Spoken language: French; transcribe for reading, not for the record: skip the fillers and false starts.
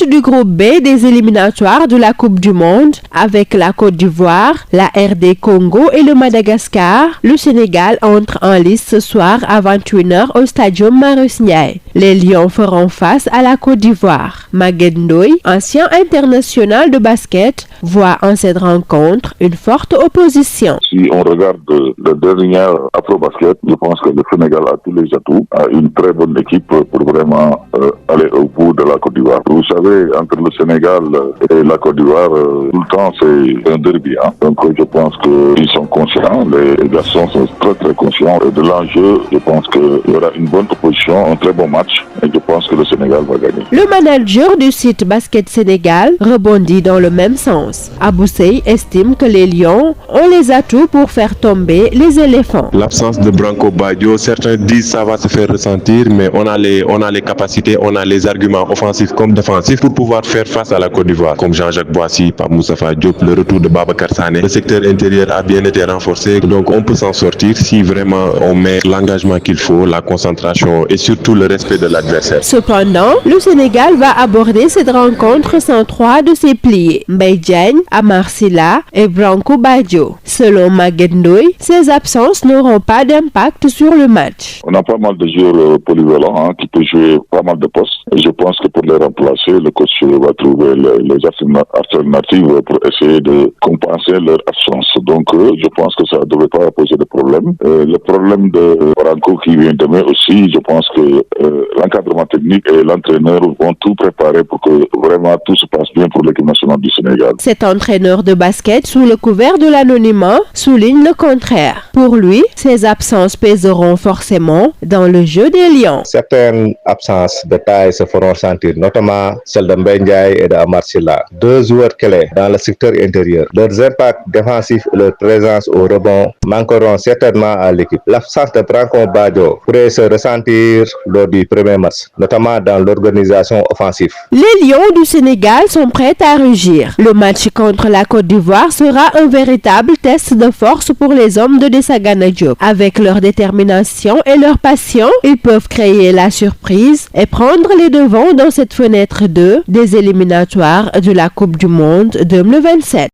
tête du groupe B des éliminatoires de la Coupe du Monde avec la Côte d'Ivoire, la RD Congo et le Madagascar. Le Sénégal entre en lice ce soir à 21h au Stadium Marius Ndiaye. Les Lions feront face à la Côte d'Ivoire. Maguette Ndoye, ancien international de basket, voit en cette rencontre une forte opposition. Si on regarde le dernier Afro-Basket, je pense que le Sénégal a tous les atouts, a une très bonne équipe pour vraiment aller au bout de la Côte d'Ivoire. Vous savez, entre le Sénégal et la Côte d'Ivoire, tout le temps c'est un derby. Donc je pense qu'ils sont conscients, les garçons sont très conscients de l'enjeu. Je pense qu'il y aura une bonne opposition, un très bon match et je pense que le Sénégal va gagner. Le manager du site Basket Sénégal rebondit dans le même sens. Abou Sey estime que les Lions ont les atouts pour faire tomber les éléphants. L'absence de Branco Badio, certains disent ça va se faire ressentir, mais on a les capacités, on a les arguments offensifs comme défensifs pour pouvoir faire face à la Côte d'Ivoire. Comme Jean-Jacques Boissy, Pape Moustapha Diop, le retour de Babacar Sané. Le secteur intérieur a bien été renforcé, donc on peut s'en sortir si vraiment on met l'engagement qu'il faut, la concentration et surtout le respect de l'adversaire. Cependant, le Sénégal va aborder cette rencontre sans trois de ses piliers, Mbaye Diagne, Amar Sylla et Branco Badio. Selon Maguette Ndoye, ces absences n'auront pas d'impact sur le match. On a pas mal de joueurs polyvalents qui peuvent jouer pas mal de postes. Et je pense que pour les remplacer, le coach va trouver les alternatives pour essayer de compenser leur absence. Donc je pense que ça ne devrait pas poser de problème. Le problème de Branco qui vient demain aussi, je pense que l'encadrement technique et l'entraîneur vont tout préparer pour que vraiment tout se passe bien pour l'équipe nationale du Sénégal. Cet entraîneur de basket, sous le couvert de l'anonymat, souligne le contraire. Pour lui, ces absences pèseront forcément dans le jeu des Lions. Certaines absences de taille se feront sentir, notamment celle de Mbaye Ndiaye et de Amar Sylla, deux joueurs clés dans le secteur intérieur. Leurs impacts défensifs et leur présence au rebond manqueront certainement à l'équipe. L'absence de Branco Badio pourrait se ressentir lors du premier match, notamment dans l'organisation offensive. Les Lions du Sénégal sont prêts à rugir. Le match contre la Côte d'Ivoire sera un véritable test de force pour les hommes de Desagana Diop. Avec leur détermination et leur passion, ils peuvent créer la surprise et prendre les devants dans cette fenêtre 2 des éliminatoires de la Coupe du Monde 2027.